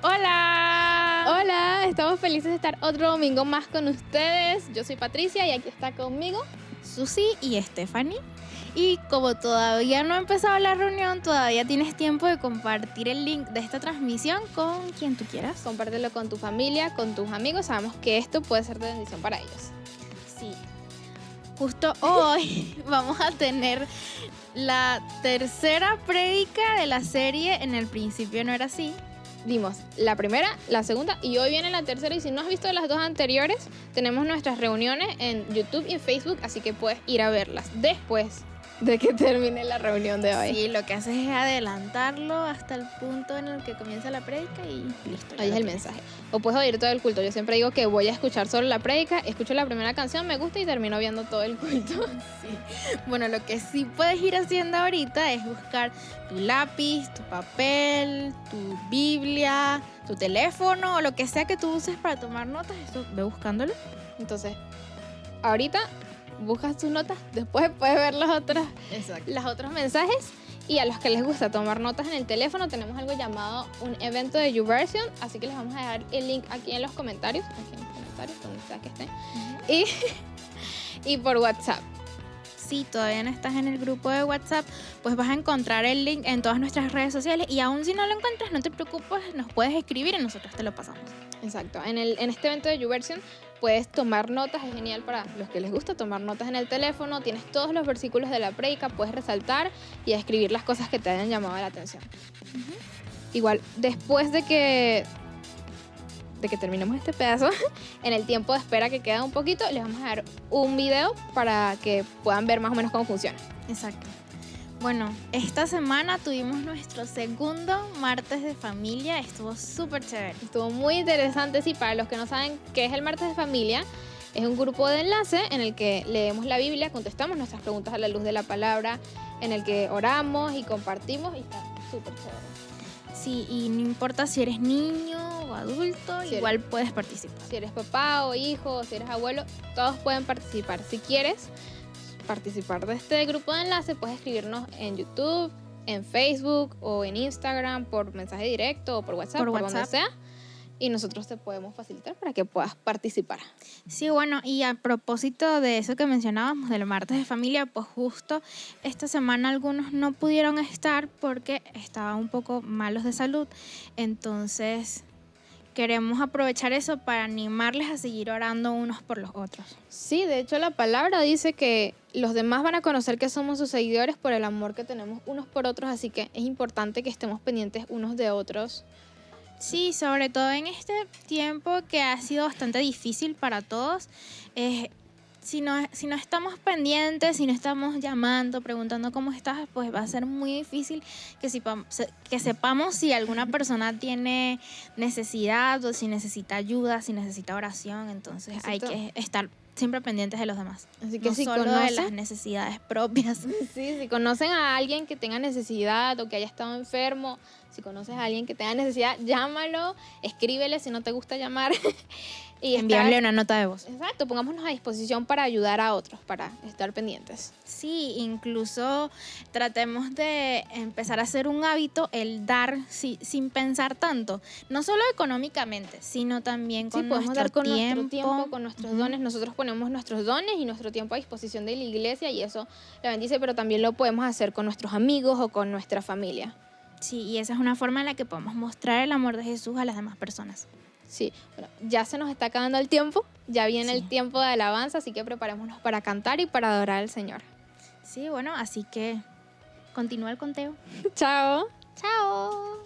Hola. Hola, estamos felices de estar otro domingo más con ustedes. Yo soy Patricia y aquí está conmigo Susi y Stephanie. Y como todavía no ha empezado la reunión, todavía tienes tiempo de compartir el link de esta transmisión con quien tú quieras. Compártelo con tu familia, con tus amigos. Sabemos que esto puede ser de bendición para ellos. Sí. Justo hoy vamos a tener la tercera prédica de la serie En el principio no era así. Dimos la primera, la segunda y hoy viene la tercera. Y si no has visto las dos anteriores, tenemos nuestras reuniones en YouTube y en Facebook, así que puedes ir a verlas después de que termine la reunión de hoy. Sí, lo que haces es adelantarlo hasta el punto en el que comienza la prédica y listo. Ahí es el mensaje. O puedes oír todo el culto. Yo siempre digo que voy a escuchar solo la prédica, escucho la primera canción, me gusta y termino viendo todo el culto. Sí. Bueno, lo que sí puedes ir haciendo ahorita es buscar tu lápiz, tu papel, tu Biblia, tu teléfono o lo que sea que tú uses para tomar notas. Eso, ve buscándolo. Entonces, ahorita buscas tus notas, después puedes ver los otros mensajes. Y a los que les gusta tomar notas en el teléfono, tenemos algo llamado un evento de YouVersion, así que les vamos a dejar el link aquí en los comentarios, donde sea que estén, y por WhatsApp. Si todavía no estás en el grupo de WhatsApp, pues vas a encontrar el link en todas nuestras redes sociales y aún si no lo encuentras, no te preocupes, nos puedes escribir y nosotros te lo pasamos. Exacto, en este evento de YouVersion puedes tomar notas, es genial para los que les gusta tomar notas en el teléfono, tienes todos los versículos de la prédica, puedes resaltar y escribir las cosas que te hayan llamado la atención. Igual, después de que terminemos este pedazo, en el tiempo de espera que queda un poquito, les vamos a dar un video para que puedan ver más o menos cómo funciona. Exacto. Bueno, esta semana tuvimos nuestro segundo martes de familia, estuvo súper chévere. Estuvo muy interesante, sí, para los que no saben qué es el martes de familia, es un grupo de enlace en el que leemos la Biblia, contestamos nuestras preguntas a la luz de la palabra, en el que oramos y compartimos y está súper chévere. Sí, y no importa si eres niño o adulto, igual puedes participar. Si eres papá o hijo, si eres abuelo, todos pueden participar. Si quieres participar de este grupo de enlace, puedes escribirnos en YouTube, en Facebook o en Instagram por mensaje directo o por WhatsApp, por donde sea, y nosotros te podemos facilitar para que puedas participar. Sí, bueno, y a propósito de eso que mencionábamos del martes de familia, pues justo esta semana algunos no pudieron estar porque estaban un poco malos de salud, entonces queremos aprovechar eso para animarles a seguir orando unos por los otros. Sí, de hecho la palabra dice que los demás van a conocer que somos sus seguidores por el amor que tenemos unos por otros, así que es importante que estemos pendientes unos de otros. Sí, sobre todo en este tiempo que ha sido bastante difícil para todos. Si no estamos pendientes, si no estamos llamando, preguntando cómo estás, pues va a ser muy difícil que sepamos si alguna persona tiene necesidad o si necesita ayuda, si necesita oración. Entonces hay que estar siempre pendientes de los demás. Así que no si solo conocen, de las necesidades propias. Sí, si conocen a alguien que tenga necesidad o que haya estado enfermo, si conoces a alguien que tenga necesidad, llámalo, escríbele si no te gusta llamar. Y enviarle una nota de voz. Exacto, pongámonos a disposición para ayudar a otros, para estar pendientes. Sí, incluso tratemos de empezar a hacer un hábito el dar sin pensar tanto, no solo económicamente, sino también con nuestro dar con tiempo. Nuestro tiempo, con nuestros dones. Nosotros ponemos nuestros dones y nuestro tiempo a disposición de la iglesia y eso la bendice, pero también lo podemos hacer con nuestros amigos o con nuestra familia. Sí, y esa es una forma en la que podemos mostrar el amor de Jesús a las demás personas. Sí, bueno, ya se nos está acabando el tiempo, ya viene el tiempo de alabanza, así que preparémonos para cantar y para adorar al Señor. Sí, bueno, así que continúa el conteo. Chao. Chao.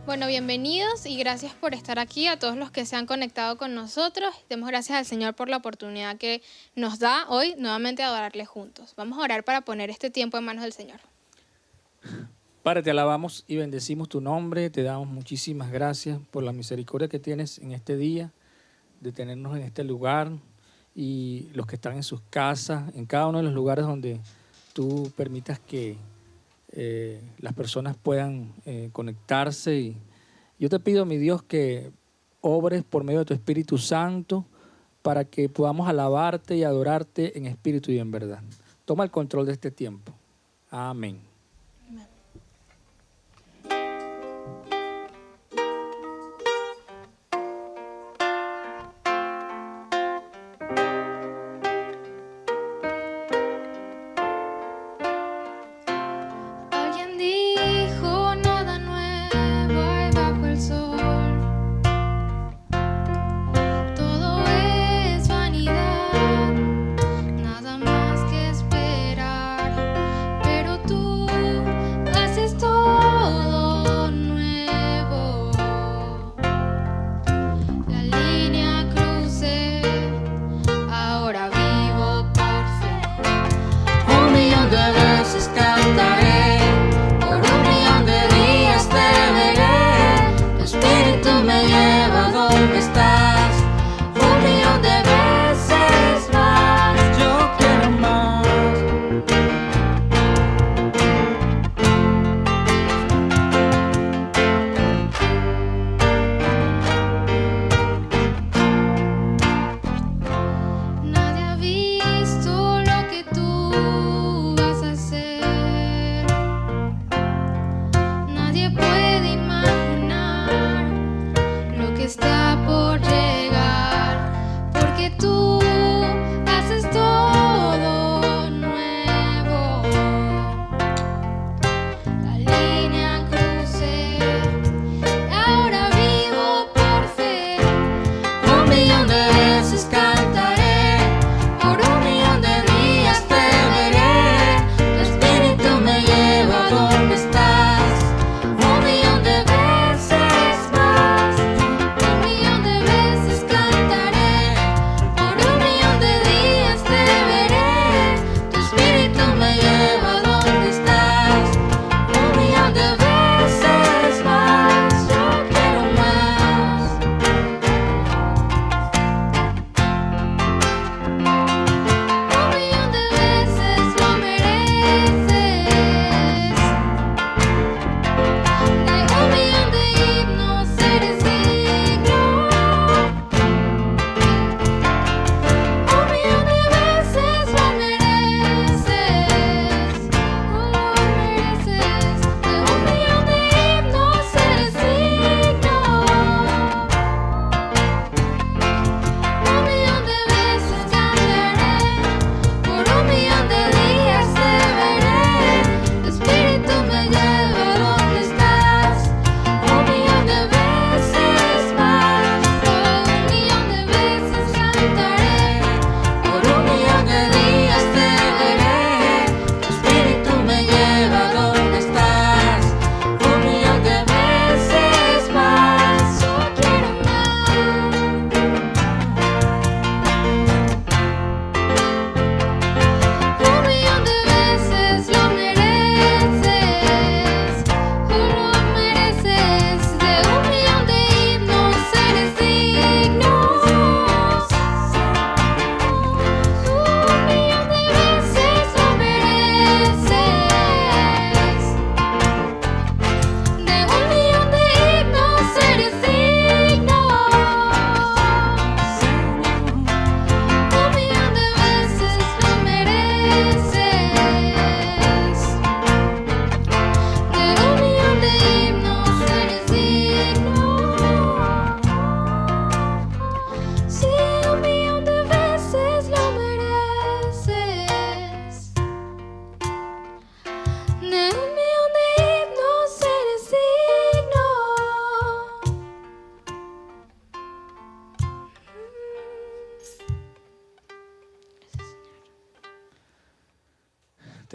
Bueno, bienvenidos y gracias por estar aquí, a todos los que se han conectado con nosotros. Demos gracias al Señor por la oportunidad que nos da hoy nuevamente de adorarle juntos. Vamos a orar para poner este tiempo en manos del Señor. Padre, te alabamos y bendecimos tu nombre, te damos muchísimas gracias por la misericordia que tienes en este día, de tenernos en este lugar y los que están en sus casas, en cada uno de los lugares donde tú permitas que las personas puedan conectarse. Y yo te pido, mi Dios, que obres por medio de tu Espíritu Santo para que podamos alabarte y adorarte en espíritu y en verdad. Toma el control de este tiempo. Amén. Alguien dijo nada nuevo hay bajo el sol. Todo es vanidad, nada más que esperar. Pero tú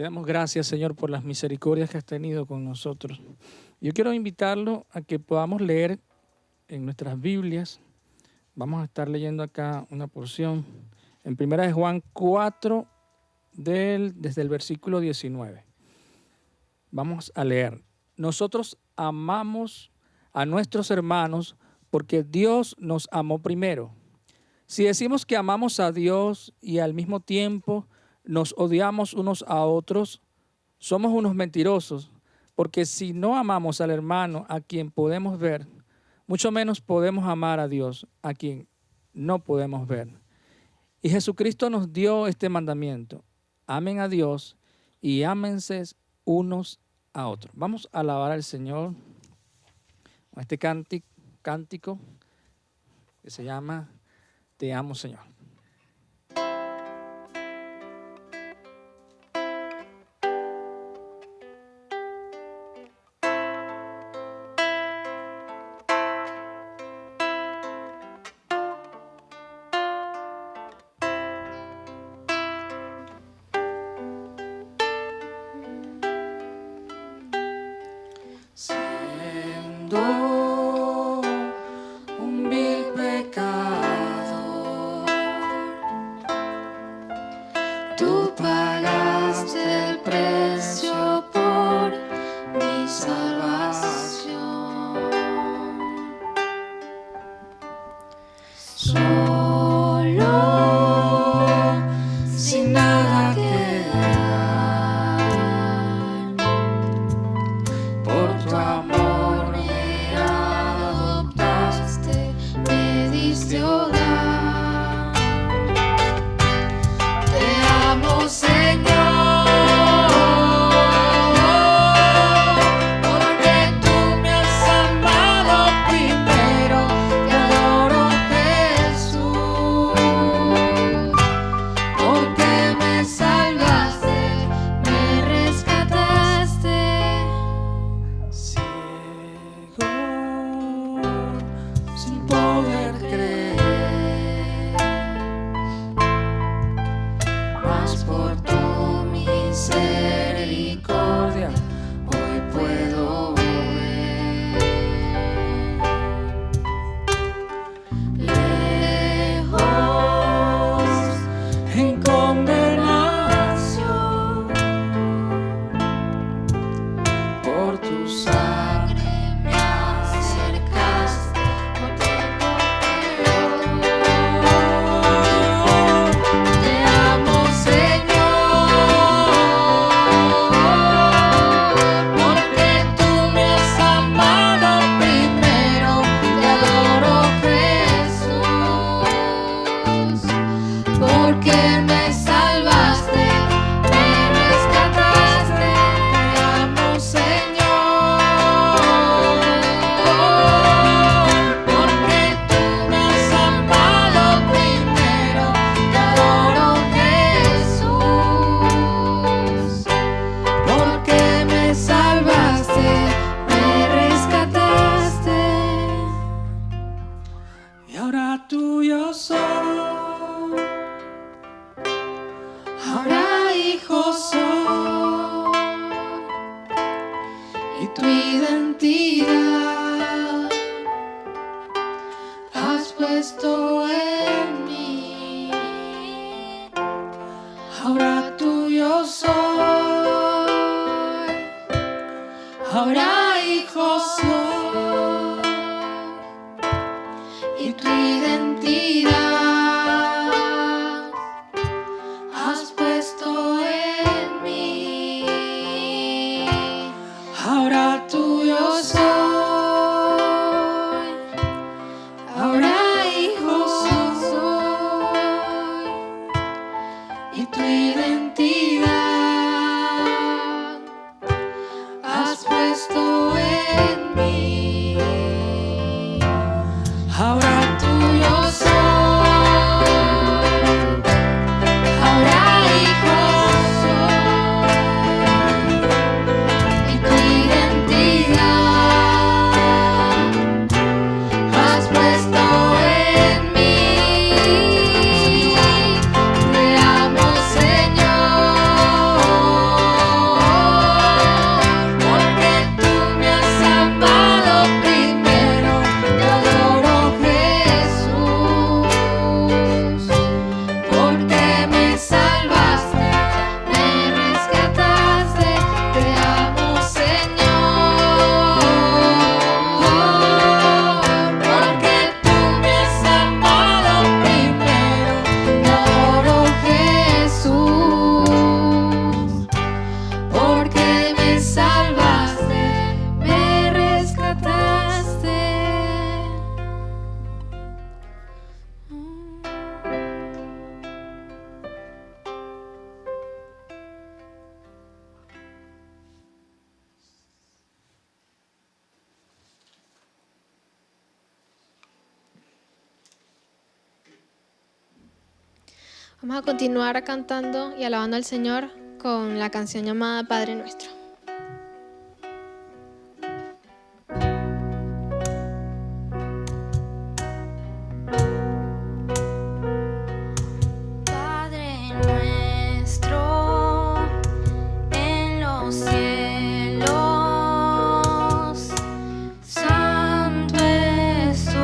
Te damos gracias, Señor, por las misericordias que has tenido con nosotros. Yo quiero invitarlo a que podamos leer en nuestras Biblias. Vamos a estar leyendo acá una porción en 1 Juan 4, desde el versículo 19. Vamos a leer. Nosotros amamos a nuestros hermanos porque Dios nos amó primero. Si decimos que amamos a Dios y al mismo tiempo nos odiamos unos a otros, somos unos mentirosos, porque si no amamos al hermano a quien podemos ver, mucho menos podemos amar a Dios a quien no podemos ver. Y Jesucristo nos dio este mandamiento: amen a Dios y ámense unos a otros. Vamos a alabar al Señor con este cántico que se llama Te amo, Señor. Siendo un vil pecador, tú pagaste el precio por mi salvación. Solo, sin nada que dar, por tu amor me adoptaste, me diste hogar. Te amo, Señor, porque tú me has amado primero. Te adoro, Jesús, porque me salvaste, me rescataste. Ciego, sin poder creer, mas por tu misericordia hoy puedo ver. Lejos, en condenación, por tu sangre me acercaste, no tengo perdón. Te amo, Señor, porque tú me has amado primero. Te adoro, Jesús, porque me salvaste, me rescataste. Te amo, Señor, porque tú me has amado primero. Te adoro, Jesús, porque me salvaste, me rescataste. Y ahora tuyo soy, ahora hijo soy, y tu identidad has puesto en mí. Ahora tuyo soy, ahora hijo soy, y tu identidad has puesto en mí. Ahora tuyo soy, ahora hijo Vamos a continuar cantando y alabando al Señor con la canción llamada Padre Nuestro. Padre nuestro en los cielos, santo es tu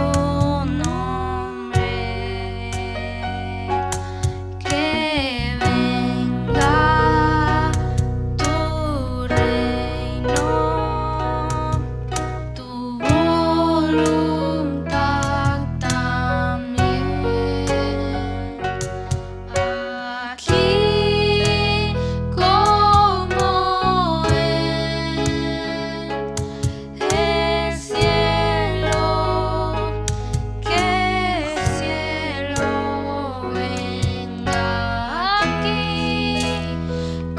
nombre, que venga tu reino, tu voluntad también. Aquí como en el cielo, que el cielo venga aquí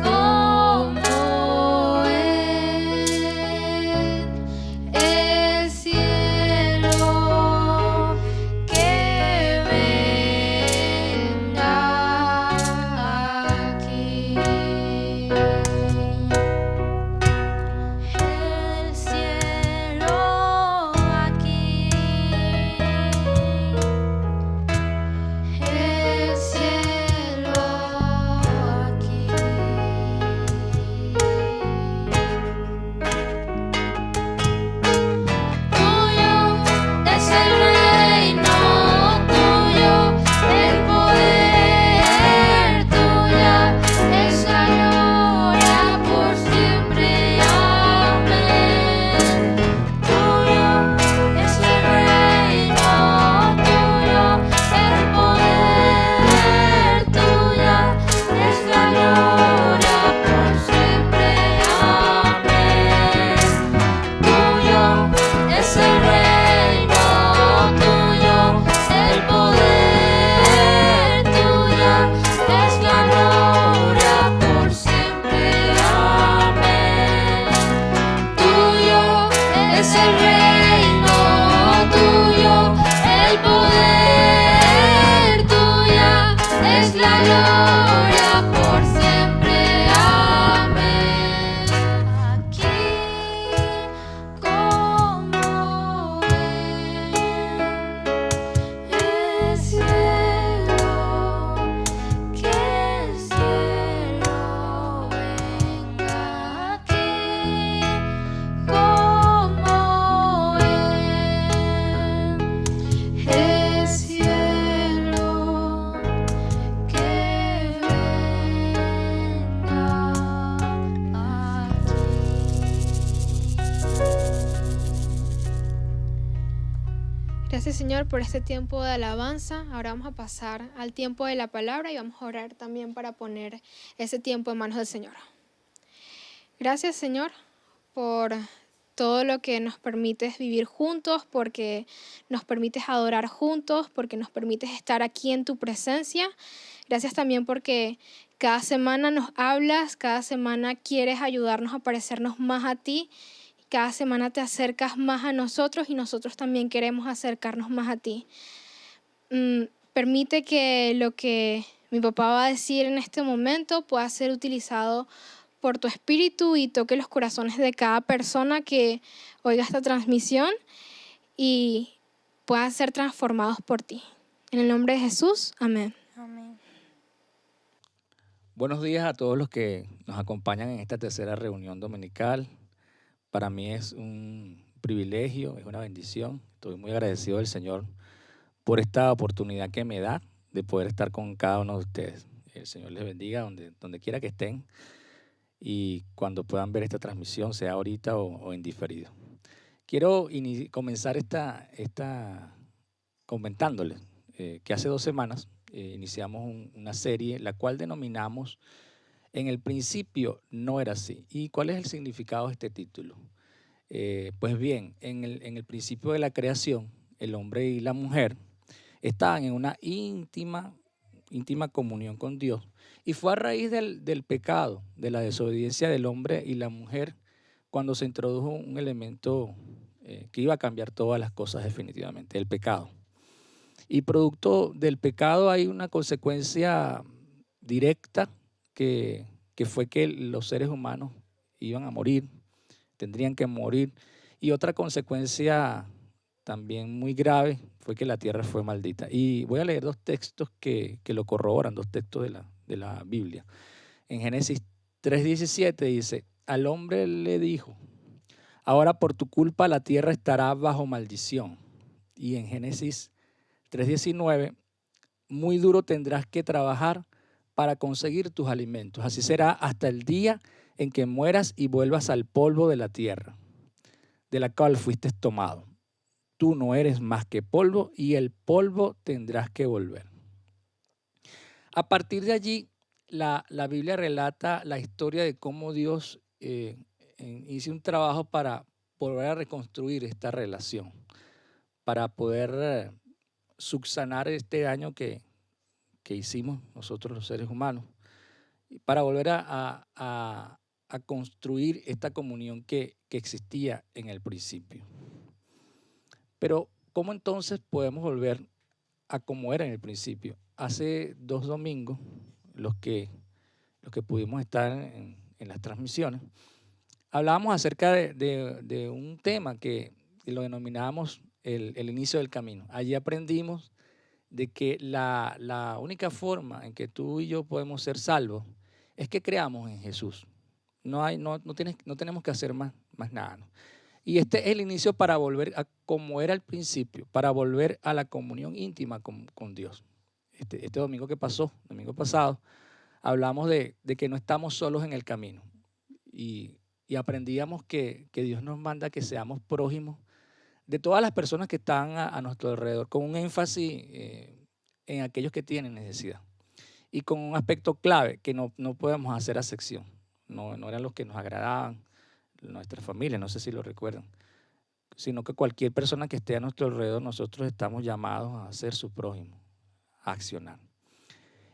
como en el cielo, que venga aquí. El cielo aquí, el cielo aquí. Tuyo es el reino, tuyo el poder, tuya es la gloria por siempre. Amén. Tuyo es el reino, tuyo el poder, tuya es la gloria por siempre. Amén. Tuyo es el reino, tuyo el poder, tuya es la gloria por siempre. Amén. Tuyo es el reino, tuyo el poder, tuya es la gloria por siempre. Amén. Aquí como en el cielo, que el cielo venga aquí como en el cielo, que Gracias, Señor, por este tiempo de alabanza. Ahora vamos a pasar al tiempo de la palabra y vamos a orar también para poner ese tiempo en manos del Señor. Gracias, Señor, por todo lo que nos permites vivir juntos, porque nos permites adorar juntos, porque nos permites estar aquí en tu presencia. Gracias también porque cada semana nos hablas, cada semana quieres ayudarnos a parecernos más a ti. Cada semana te acercas más a nosotros y nosotros también queremos acercarnos más a ti. Permite que lo que mi papá va a decir en este momento pueda ser utilizado por tu espíritu y toque los corazones de cada persona que oiga esta transmisión y puedan ser transformados por ti. En el nombre de Jesús, amén. Amén. Buenos días a todos los que nos acompañan en esta tercera reunión dominical. Para mí es un privilegio, es una bendición. Estoy muy agradecido del Señor por esta oportunidad que me da de poder estar con cada uno de ustedes. El Señor les bendiga donde quiera que estén y cuando puedan ver esta transmisión, sea ahorita o en diferido. Quiero comenzar esta comentándoles que hace 2 semanas iniciamos una serie la cual denominamos En el principio no era así. ¿Y cuál es el significado de este título? Pues bien, en el principio de la creación, el hombre y la mujer estaban en una íntima comunión con Dios. Y fue a raíz del pecado, de la desobediencia del hombre y la mujer, cuando se introdujo un elemento que iba a cambiar todas las cosas definitivamente, el pecado. Y producto del pecado hay una consecuencia directa que fue que los seres humanos iban a morir, tendrían que morir. Y otra consecuencia también muy grave fue que la tierra fue maldita. Y voy a leer dos textos que lo corroboran, dos textos de la Biblia. En Génesis 3:17 dice, al hombre le dijo, ahora por tu culpa la tierra estará bajo maldición. Y en Génesis 3:19, muy duro tendrás que trabajar para conseguir tus alimentos. Así será hasta el día en que mueras y vuelvas al polvo de la tierra, de la cual fuiste tomado. Tú no eres más que polvo y el polvo tendrás que volver. A partir de allí, la Biblia relata la historia de cómo Dios hizo un trabajo para volver a reconstruir esta relación, para poder subsanar este daño que hicimos nosotros los seres humanos, para volver a construir esta comunión que existía en el principio. Pero, ¿cómo entonces podemos volver a como era en el principio? Hace 2 domingos, los que pudimos estar en las transmisiones, hablábamos acerca de un tema que lo denominábamos el inicio del camino. Allí aprendimos de que la única forma en que tú y yo podemos ser salvos es que creamos en Jesús. No tenemos que hacer más nada, ¿no? Y este es el inicio para volver a como era al principio, para volver a la comunión íntima con Dios. Este domingo que pasó, domingo pasado, hablamos de que no estamos solos en el camino y aprendíamos que Dios nos manda que seamos prójimos de todas las personas que están a nuestro alrededor, con un énfasis en aquellos que tienen necesidad. Y con un aspecto clave, que no podemos hacer acepción. No eran los que nos agradaban, nuestra familia, no sé si lo recuerdan, sino que cualquier persona que esté a nuestro alrededor, nosotros estamos llamados a ser su prójimo, a accionar.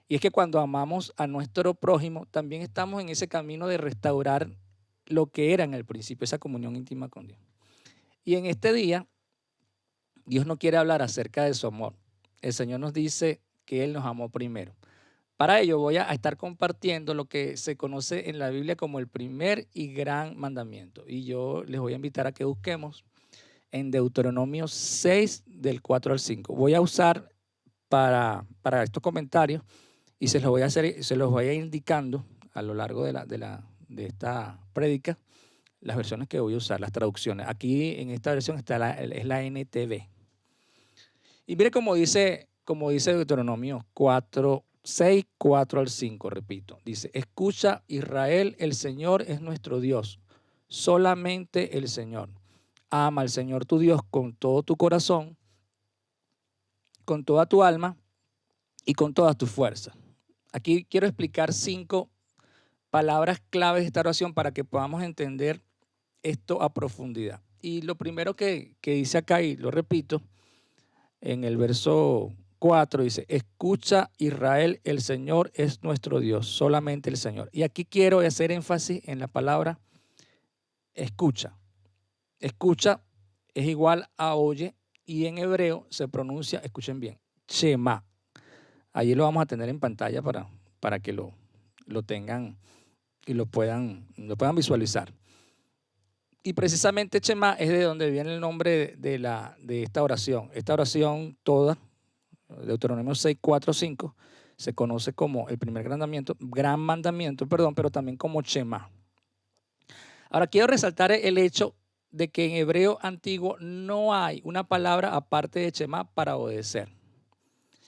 Y es que cuando amamos a nuestro prójimo, también estamos en ese camino de restaurar lo que era en el principio, esa comunión íntima con Dios. Y en este día, Dios no quiere hablar acerca de su amor. El Señor nos dice que Él nos amó primero. Para ello voy a estar compartiendo lo que se conoce en la Biblia como el primer y gran mandamiento. Y yo les voy a invitar a que busquemos en Deuteronomio 6, del 4 al 5. Voy a usar para estos comentarios y se los voy a ir indicando a lo largo de esta prédica las versiones que voy a usar, las traducciones. Aquí en esta versión es la NTV. Y mire cómo dice Deuteronomio 6, 4 al 5, repito. Dice, escucha Israel, el Señor es nuestro Dios, solamente el Señor. Ama al Señor tu Dios con todo tu corazón, con toda tu alma y con todas tus fuerzas. Aquí quiero explicar 5 palabras claves de esta oración para que podamos entender esto a profundidad. Y lo primero que dice acá, y lo repito, en el verso 4 dice, escucha Israel, el Señor es nuestro Dios, solamente el Señor. Y aquí quiero hacer énfasis en la palabra escucha. Escucha es igual a oye y en hebreo se pronuncia, escuchen bien, Shema. Allí lo vamos a tener en pantalla para que lo tengan y lo puedan visualizar. Y precisamente Shema es de donde viene el nombre de esta oración. Esta oración toda, Deuteronomio 6, 4, 5, se conoce como el primer gran mandamiento, pero también como Shema. Ahora quiero resaltar el hecho de que en hebreo antiguo no hay una palabra aparte de Shema para obedecer.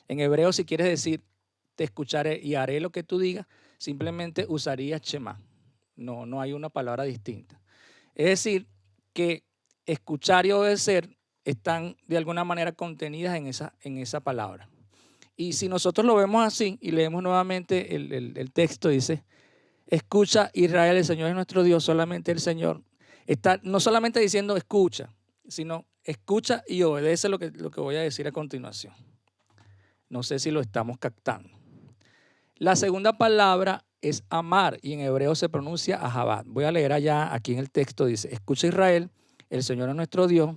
En hebreo, si quieres decir, te escucharé y haré lo que tú digas, simplemente usarías Shema. No hay una palabra distinta. Es decir, que escuchar y obedecer están de alguna manera contenidas en esa palabra. Y si nosotros lo vemos así y leemos nuevamente el texto, dice, escucha Israel, el Señor es nuestro Dios, solamente el Señor. Está no solamente diciendo escucha, sino escucha y obedece lo que voy a decir a continuación. No sé si lo estamos captando. La segunda palabra es amar y en hebreo se pronuncia ahabat. Voy a leer allá, aquí en el texto dice, escucha Israel, el Señor es nuestro Dios,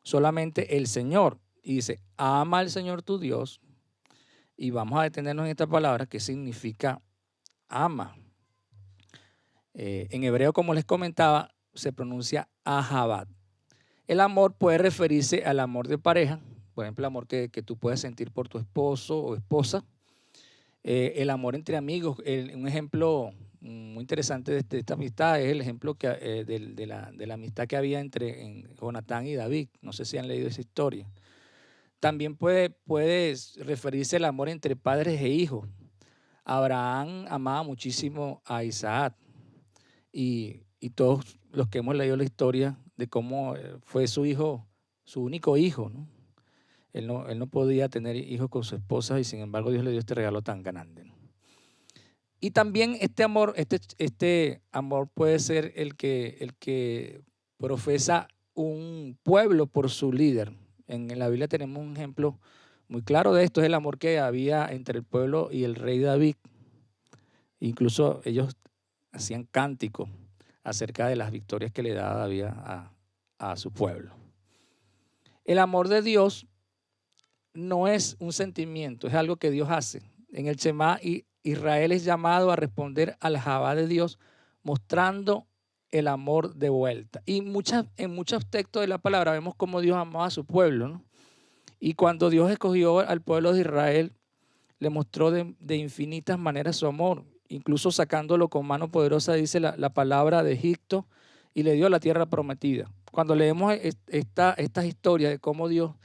solamente el Señor. Y dice, ama al Señor tu Dios. Y vamos a detenernos en esta palabra que significa ama. En hebreo, como les comentaba, se pronuncia ahabat. El amor puede referirse al amor de pareja, por ejemplo, el amor que tú puedes sentir por tu esposo o esposa. El amor entre amigos, un ejemplo muy interesante de esta amistad es el ejemplo de la amistad que había entre Jonatán y David. No sé si han leído esa historia. También puede referirse al amor entre padres e hijos. Abraham amaba muchísimo a Isaac y todos los que hemos leído la historia de cómo fue su hijo, su único hijo, ¿no? Él no podía tener hijos con su esposa y sin embargo Dios le dio este regalo tan grande, ¿no? Y también este amor puede ser el que profesa un pueblo por su líder. En la Biblia tenemos un ejemplo muy claro de esto, es el amor que había entre el pueblo y el rey David. Incluso ellos hacían cánticos acerca de las victorias que le daba David a su pueblo. El amor de Dios no es un sentimiento, es algo que Dios hace. En el Shema, Israel es llamado a responder al Javá de Dios, mostrando el amor de vuelta. Y en muchos textos de la palabra vemos cómo Dios amaba a su pueblo, ¿no? Y cuando Dios escogió al pueblo de Israel, le mostró de infinitas maneras su amor, incluso sacándolo con mano poderosa, dice la palabra, de Egipto, y le dio la tierra prometida. Cuando leemos estas historias de cómo Dios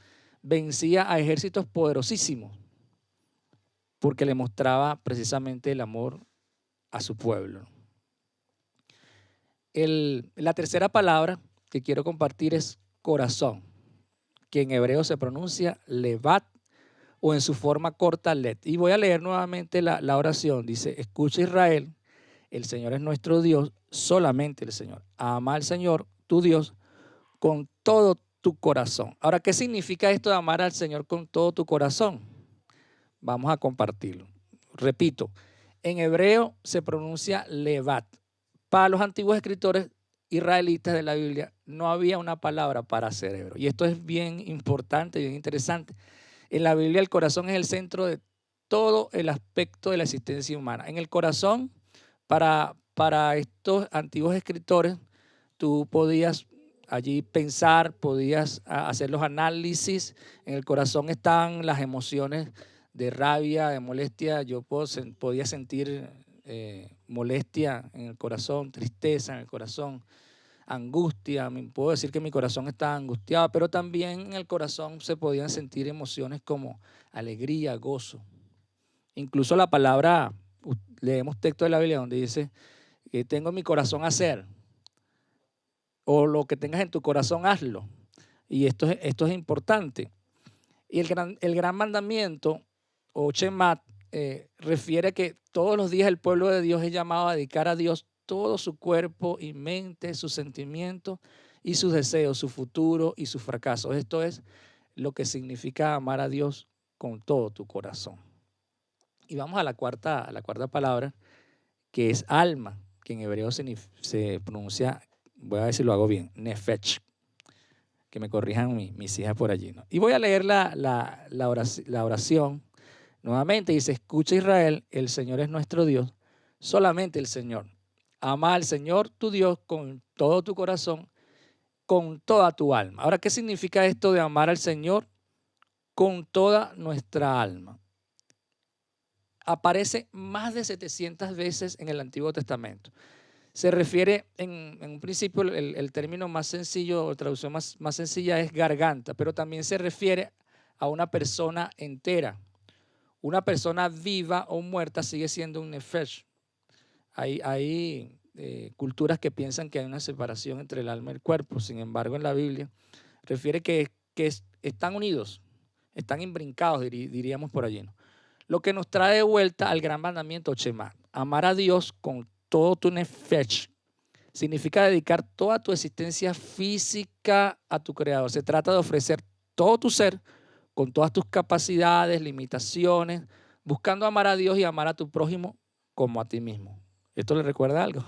vencía a ejércitos poderosísimos, porque le mostraba precisamente el amor a su pueblo. La tercera palabra que quiero compartir es corazón, que en hebreo se pronuncia levat o en su forma corta let. Y voy a leer nuevamente la oración. Dice, escucha Israel, el Señor es nuestro Dios, solamente el Señor. Ama al Señor, tu Dios, con todo tu corazón. Ahora, ¿qué significa esto de amar al Señor con todo tu corazón? Vamos a compartirlo. Repito, en hebreo se pronuncia levat. Para los antiguos escritores israelitas de la Biblia no había una palabra para cerebro. Y esto es bien importante, bien interesante. En la Biblia el corazón es el centro de todo el aspecto de la existencia humana. En el corazón, para estos antiguos escritores, tú podías allí pensar, podías hacer los análisis. En el corazón están las emociones de rabia, de molestia. Yo podía sentir molestia en el corazón, tristeza en el corazón, angustia. Puedo decir que mi corazón estaba angustiado, pero también en el corazón se podían sentir emociones como alegría, gozo. Incluso la palabra, leemos texto de la Biblia donde dice que tengo en mi corazón hacer, o lo que tengas en tu corazón hazlo. Y esto es importante. Y el gran mandamiento, o Shema, refiere a que todos los días el pueblo de Dios es llamado a dedicar a Dios todo su cuerpo y mente, sus sentimientos y sus deseos, su futuro y sus fracasos. Esto es lo que significa amar a Dios con todo tu corazón. Y vamos a la cuarta palabra, que es alma, que en hebreo se pronuncia, voy a ver si lo hago bien, nefesh, que me corrijan mis hijas por allí, ¿no? Y voy a leer la oración nuevamente. Dice, escucha Israel, el Señor es nuestro Dios, solamente el Señor. Ama al Señor tu Dios con todo tu corazón, con toda tu alma. Ahora, ¿qué significa esto de amar al Señor con toda nuestra alma? Aparece más de 700 veces en el Antiguo Testamento. Se refiere, en un principio, el término más sencillo, o traducción más sencilla es garganta, pero también se refiere a una persona entera. Una persona viva o muerta sigue siendo un nefesh. Hay culturas que piensan que hay una separación entre el alma y el cuerpo. Sin embargo, en la Biblia refiere que están unidos, están imbrincados, diríamos por allí, ¿no? Lo que nos trae de vuelta al gran mandamiento Shema, amar a Dios con todo tu nefesh, significa dedicar toda tu existencia física a tu Creador. Se trata de ofrecer todo tu ser con todas tus capacidades, limitaciones, buscando amar a Dios y amar a tu prójimo como a ti mismo. ¿Esto le recuerda algo?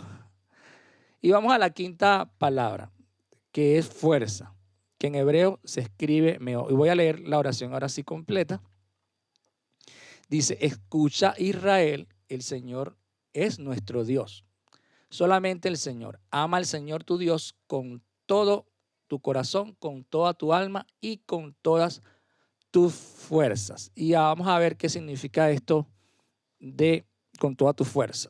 Y vamos a la quinta palabra, que es fuerza. que en hebreo se escribe Meo. Y voy a leer la oración ahora sí completa. Dice, escucha Israel, el Señor es nuestro Dios. Solamente el Señor. Ama al Señor tu Dios con todo tu corazón, con toda tu alma y con todas tus fuerzas. Y ya vamos a ver qué significa esto de con toda tu fuerza.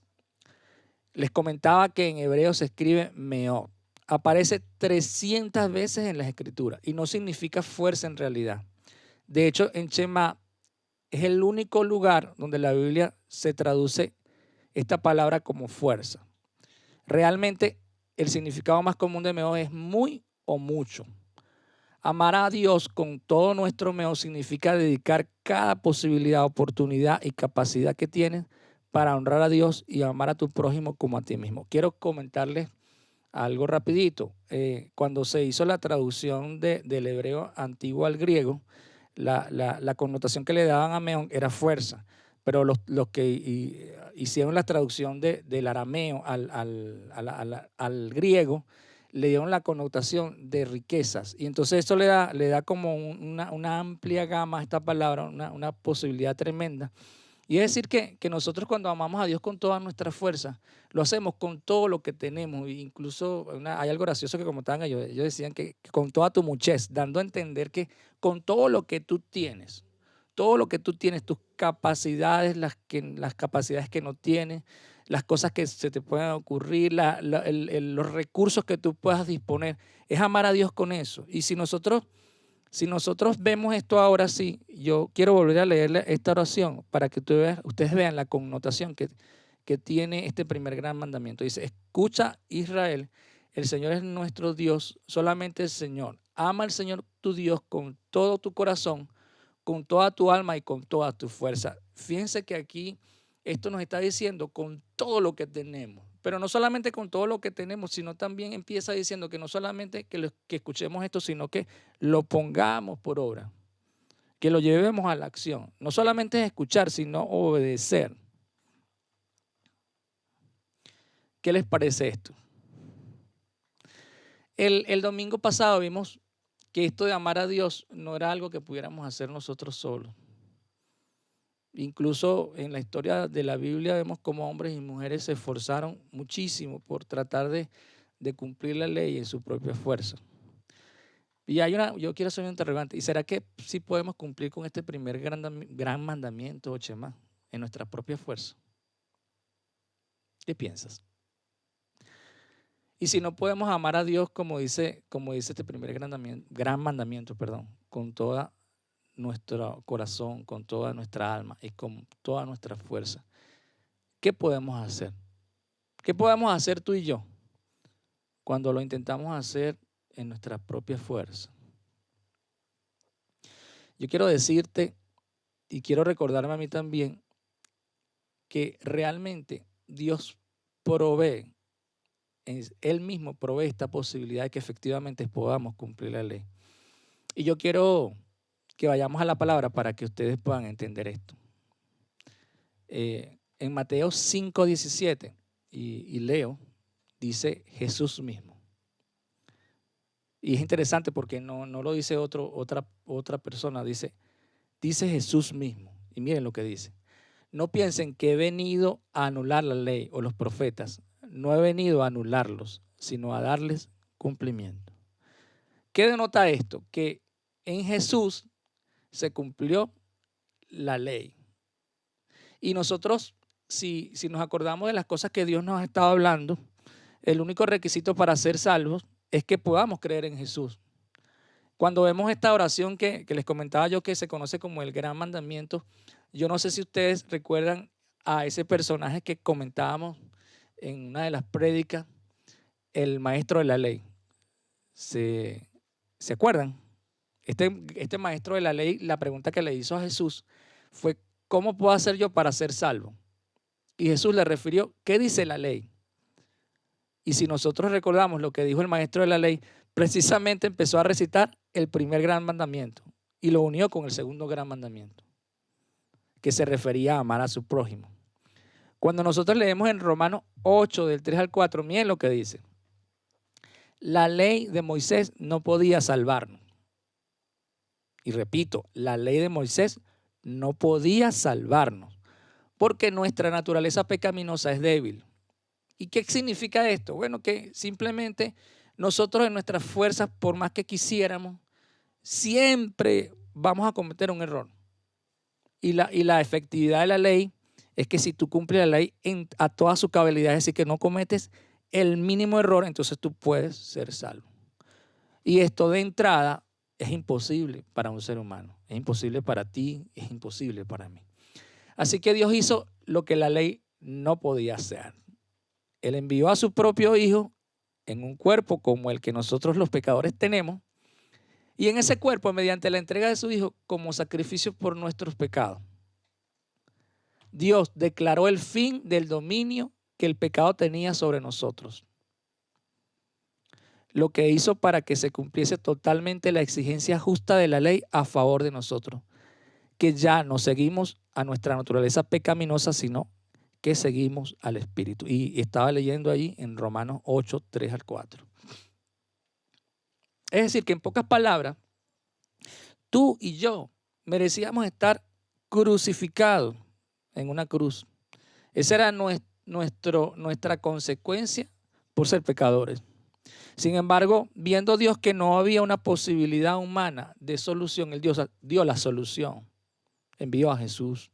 Les comentaba que en hebreo se escribe Meod. Aparece 300 veces en las escrituras y no significa fuerza en realidad. De hecho, en Shema es el único lugar donde la Biblia se traduce esta palabra como fuerza. Realmente el significado más común de Meod es muy o mucho. Amar a Dios con todo nuestro Meod significa dedicar cada posibilidad, oportunidad y capacidad que tienes para honrar a Dios y amar a tu prójimo como a ti mismo. Quiero comentarles algo rapidito. Cuando se hizo la traducción del hebreo antiguo al griego, la connotación que le daban a Meón era fuerza, pero los que hicieron la traducción del arameo al griego le dieron la connotación de riquezas, y entonces eso le da como una amplia gama a esta palabra, una posibilidad tremenda. Y es decir que nosotros cuando amamos a Dios con toda nuestra fuerza, lo hacemos con todo lo que tenemos. E incluso hay algo gracioso que comentaban ellos decían que con toda tu muchez, dando a entender que con todo lo que tú tienes, tus capacidades, las capacidades que no tienes, las cosas que se te puedan ocurrir, los recursos que tú puedas disponer, es amar a Dios con eso. Y si nosotros vemos esto ahora sí, yo quiero volver a leer esta oración para que ustedes vean la connotación que tiene este primer gran mandamiento. Dice, escucha Israel, el Señor es nuestro Dios, solamente el Señor. Ama al Señor tu Dios con todo tu corazón, con toda tu alma y con toda tu fuerza. Fíjense que aquí esto nos está diciendo con todo lo que tenemos. Pero no solamente con todo lo que tenemos, sino también empieza diciendo que no solamente que escuchemos esto, sino que lo pongamos por obra, que lo llevemos a la acción. No solamente es escuchar, sino obedecer. ¿Qué les parece esto? El domingo pasado vimos que esto de amar a Dios no era algo que pudiéramos hacer nosotros solos. Incluso en la historia de la Biblia vemos cómo hombres y mujeres se esforzaron muchísimo por tratar de cumplir la ley en su propia fuerza. Y yo quiero hacer un interrogante. ¿Y será que sí podemos cumplir con este primer gran mandamiento, Shema, en nuestra propia fuerza? ¿Qué piensas? Y si no podemos amar a Dios como dice este primer gran mandamiento, con todo nuestro corazón, con toda nuestra alma y con toda nuestra fuerza, ¿qué podemos hacer? ¿Qué podemos hacer tú y yo cuando lo intentamos hacer en nuestra propia fuerza? Yo quiero decirte y quiero recordarme a mí también que realmente Dios provee, Él mismo provee esta posibilidad de que efectivamente podamos cumplir la ley. Y yo quiero que vayamos a la palabra para que ustedes puedan entender esto. En Mateo 5:17, y leo, dice Jesús mismo. Y es interesante porque no lo dice otra persona, dice Jesús mismo. Y miren lo que dice. No piensen que he venido a anular la ley o los profetas. No he venido a anularlos, sino a darles cumplimiento. ¿Qué denota esto? Que en Jesús se cumplió la ley. Y nosotros, si nos acordamos de las cosas que Dios nos ha estado hablando, el único requisito para ser salvos es que podamos creer en Jesús. Cuando vemos esta oración que les comentaba yo, que se conoce como el gran mandamiento, yo no sé si ustedes recuerdan a ese personaje que comentábamos en una de las prédicas, el maestro de la ley. ¿Se acuerdan? Este maestro de la ley, la pregunta que le hizo a Jesús fue, ¿cómo puedo hacer yo para ser salvo? Y Jesús le refirió, ¿qué dice la ley? Y si nosotros recordamos lo que dijo el maestro de la ley, precisamente empezó a recitar el primer gran mandamiento y lo unió con el segundo gran mandamiento, que se refería a amar a su prójimo. Cuando nosotros leemos en Romanos 8, del 3 al 4, miren lo que dice. la ley de Moisés no podía salvarnos. Y repito, la ley de Moisés no podía salvarnos porque nuestra naturaleza pecaminosa es débil. ¿Y qué significa esto? Bueno, que simplemente nosotros en nuestras fuerzas, por más que quisiéramos, siempre vamos a cometer un error. Y la efectividad de la ley es que si tú cumples la ley a toda su cabalidad, es decir, que no cometes el mínimo error, entonces tú puedes ser salvo. Y esto de entrada es imposible para un ser humano. Es imposible para ti, es imposible para mí. Así que Dios hizo lo que la ley no podía hacer. Él envió a su propio Hijo en un cuerpo como el que nosotros los pecadores tenemos. Y en ese cuerpo, mediante la entrega de su Hijo como sacrificio por nuestros pecados, Dios declaró el fin del dominio que el pecado tenía sobre nosotros. Lo que hizo para que se cumpliese totalmente la exigencia justa de la ley a favor de nosotros. Que ya no seguimos a nuestra naturaleza pecaminosa, sino que seguimos al Espíritu. Y estaba leyendo ahí en Romanos 8, 3 al 4. Es decir, que en pocas palabras, tú y yo merecíamos estar crucificados en una cruz. Esa era nuestra consecuencia por ser pecadores. Sin embargo, viendo Dios que no había una posibilidad humana de solución, Él dio la solución. Envió a Jesús.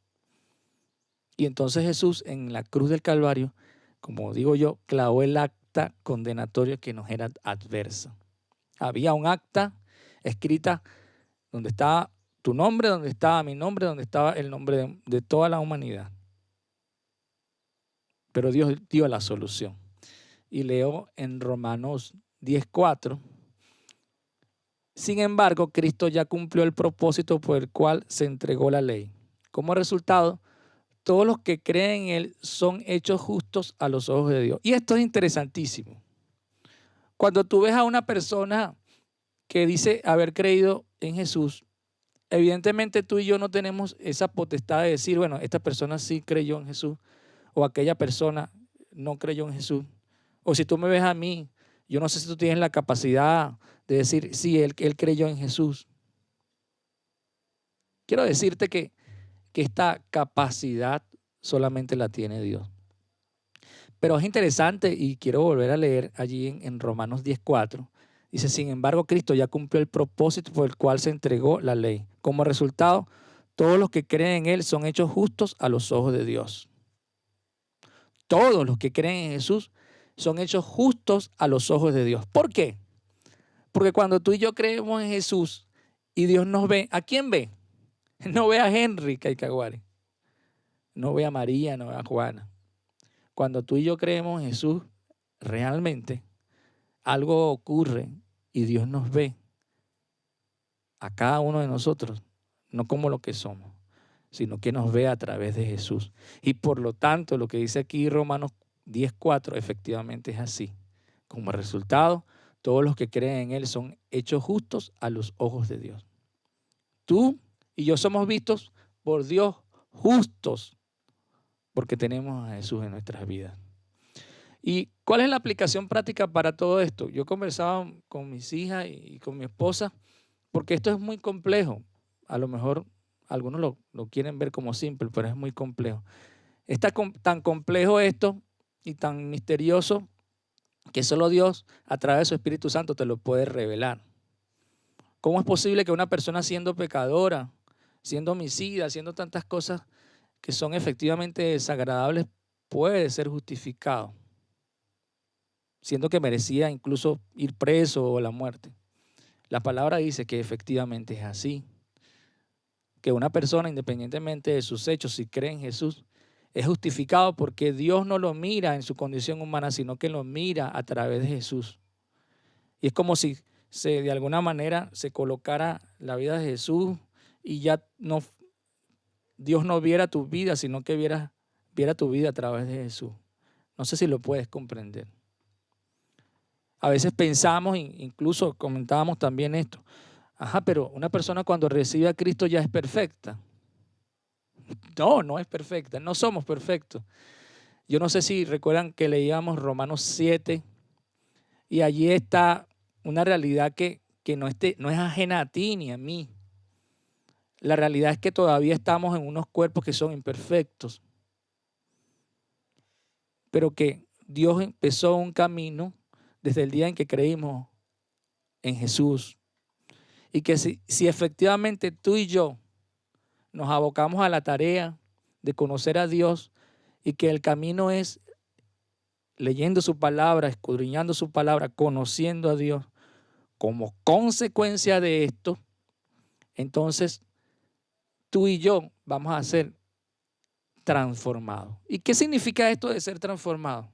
Y entonces Jesús en la cruz del Calvario, como digo yo, clavó el acta condenatoria que nos era adversa. Había un acta escrita donde estaba tu nombre, donde estaba mi nombre, donde estaba el nombre de toda la humanidad. Pero Dios dio la solución. Y leo en Romanos 10:4. Sin embargo, Cristo ya cumplió el propósito por el cual se entregó la ley. Como resultado, todos los que creen en Él son hechos justos a los ojos de Dios. Y esto es interesantísimo. Cuando tú ves a una persona que dice haber creído en Jesús, evidentemente tú y yo no tenemos esa potestad de decir, bueno, esta persona sí creyó en Jesús o aquella persona no creyó en Jesús. O si tú me ves a mí, yo no sé si tú tienes la capacidad de decir, sí, él creyó en Jesús. Quiero decirte que esta capacidad solamente la tiene Dios. Pero es interesante y quiero volver a leer allí en Romanos 10:4. Dice, sin embargo, Cristo ya cumplió el propósito por el cual se entregó la ley. Como resultado, todos los que creen en Él son hechos justos a los ojos de Dios. Todos los que creen en Jesús son hechos justos a los ojos de Dios. ¿Por qué? Porque cuando tú y yo creemos en Jesús y Dios nos ve, ¿a quién ve? No ve a Henry Caicaguari, no ve a María, no ve a Juana. Cuando tú y yo creemos en Jesús, realmente algo ocurre y Dios nos ve a cada uno de nosotros, no como lo que somos, sino que nos ve a través de Jesús. Y por lo tanto, lo que dice aquí Romanos 10:4, efectivamente es así. Como resultado, todos los que creen en Él son hechos justos a los ojos de Dios. Tú y yo somos vistos por Dios justos porque tenemos a Jesús en nuestras vidas. ¿Y cuál es la aplicación práctica para todo esto? Yo conversaba con mis hijas y con mi esposa porque esto es muy complejo. A lo mejor algunos lo quieren ver como simple, pero es muy complejo. Está tan complejo esto y tan misterioso que solo Dios a través de su Espíritu Santo te lo puede revelar. ¿Cómo es posible que una persona siendo pecadora, siendo homicida, haciendo tantas cosas que son efectivamente desagradables, puede ser justificado, siendo que merecía incluso ir preso o la muerte? La palabra dice que efectivamente es así, que una persona, independientemente de sus hechos, si cree en Jesús, es justificado porque Dios no lo mira en su condición humana, sino que lo mira a través de Jesús. Y es como si de alguna manera se colocara la vida de Jesús y ya no, Dios no viera tu vida, sino que viera tu vida a través de Jesús. No sé si lo puedes comprender. A veces pensamos, incluso comentábamos también esto, pero una persona cuando recibe a Cristo ya es perfecta. No es perfecta, no somos perfectos. Yo no sé si recuerdan que leíamos Romanos 7, Y allí está una realidad que no es ajena a ti ni a mí. La realidad es que todavía estamos en unos cuerpos que son imperfectos, pero que Dios empezó un camino desde el día en que creímos en Jesús. Y que si efectivamente tú y yo nos abocamos a la tarea de conocer a Dios y que el camino es leyendo su palabra, escudriñando su palabra, conociendo a Dios, como consecuencia de esto, entonces tú y yo vamos a ser transformados. ¿Y qué significa esto de ser transformado?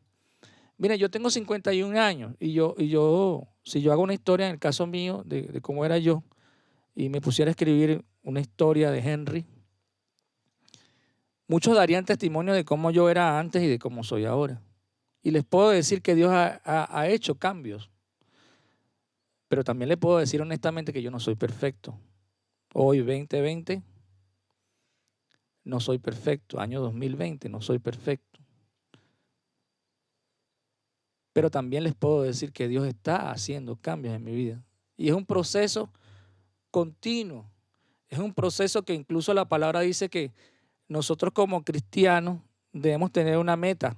Mira, yo tengo 51 años y si yo hago una historia en el caso mío de cómo era yo y me pusiera a escribir una historia de Henry, muchos darían testimonio de cómo yo era antes y de cómo soy ahora. Y les puedo decir que Dios ha hecho cambios, pero también les puedo decir honestamente que yo no soy perfecto. Hoy 2020 no soy perfecto, año 2020 no soy perfecto. Pero también les puedo decir que Dios está haciendo cambios en mi vida. Y es un proceso continuo. Es un proceso que incluso la palabra dice que nosotros como cristianos debemos tener una meta.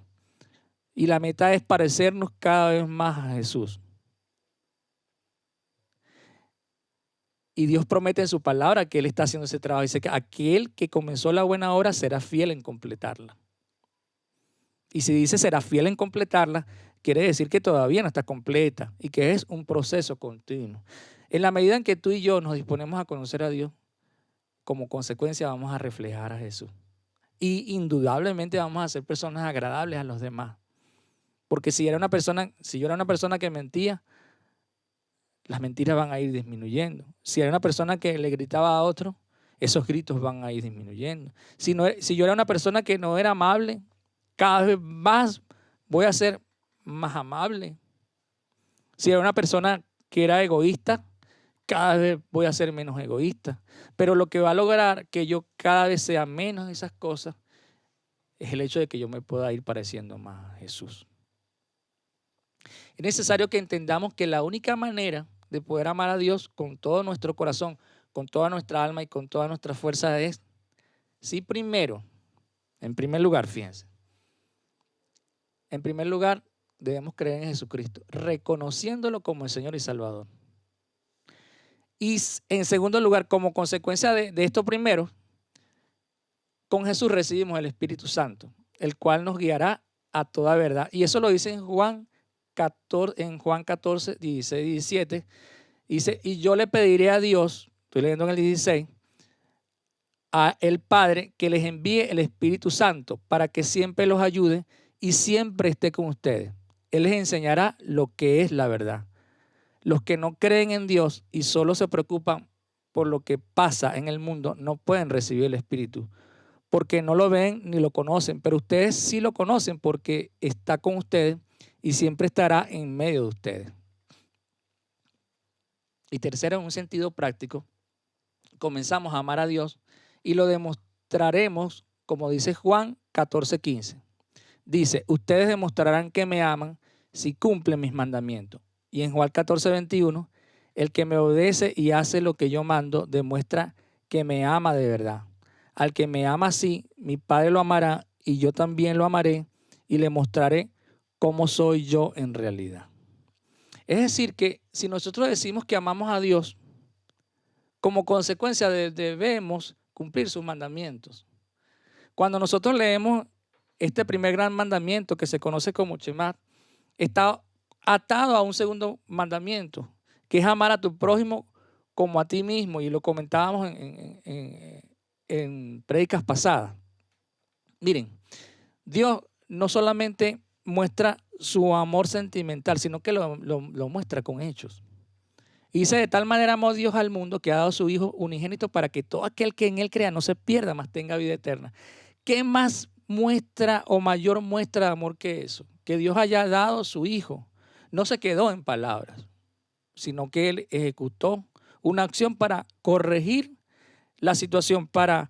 Y la meta es parecernos cada vez más a Jesús. Y Dios promete en su palabra que Él está haciendo ese trabajo. Dice que aquel que comenzó la buena obra será fiel en completarla. Y si dice será fiel en completarla, quiere decir que todavía no está completa y que es un proceso continuo. En la medida en que tú y yo nos disponemos a conocer a Dios, como consecuencia vamos a reflejar a Jesús. Y indudablemente vamos a ser personas agradables a los demás. Porque si yo era una persona que mentía, las mentiras van a ir disminuyendo. Si era una persona que le gritaba a otro, esos gritos van a ir disminuyendo. Si yo era una persona que no era amable, cada vez más voy a ser más amable. Si era una persona que era egoísta, cada vez voy a ser menos egoísta. Pero lo que va a lograr que yo cada vez sea menos de esas cosas es el hecho de que yo me pueda ir pareciendo más a Jesús. Es necesario que entendamos que la única manera de poder amar a Dios con todo nuestro corazón, con toda nuestra alma y con toda nuestra fuerza es, sí, en primer lugar, fíjense, en primer lugar debemos creer en Jesucristo, reconociéndolo como el Señor y Salvador. Y en segundo lugar, como consecuencia de esto primero, con Jesús recibimos el Espíritu Santo, el cual nos guiará a toda verdad. Y eso lo dice en Juan 14, 16, 17. Dice, y yo le pediré a Dios, estoy leyendo en el 16, a el Padre que les envíe el Espíritu Santo para que siempre los ayude y siempre esté con ustedes. Él les enseñará lo que es la verdad. Los que no creen en Dios y solo se preocupan por lo que pasa en el mundo no pueden recibir el Espíritu porque no lo ven ni lo conocen, pero ustedes sí lo conocen porque está con ustedes y siempre estará en medio de ustedes. Y tercero, en un sentido práctico, comenzamos a amar a Dios y lo demostraremos, como dice Juan 14:15. Dice, ustedes demostrarán que me aman si cumplen mis mandamientos. Y en Juan 14:21, el que me obedece y hace lo que yo mando demuestra que me ama de verdad. Al que me ama así, mi Padre lo amará y yo también lo amaré y le mostraré cómo soy yo en realidad. Es decir, que si nosotros decimos que amamos a Dios, como consecuencia debemos cumplir sus mandamientos. Cuando nosotros leemos este primer gran mandamiento que se conoce como Shema, está atado a un segundo mandamiento, que es amar a tu prójimo como a ti mismo, y lo comentábamos en prédicas pasadas. Miren, Dios no solamente muestra su amor sentimental, sino que lo muestra con hechos. Y dice, de tal manera amó Dios al mundo que ha dado a su Hijo unigénito para que todo aquel que en él crea no se pierda, mas tenga vida eterna. ¿Qué más muestra o mayor muestra de amor que eso? Que Dios haya dado a su Hijo. No se quedó en palabras, sino que Él ejecutó una acción para corregir la situación, para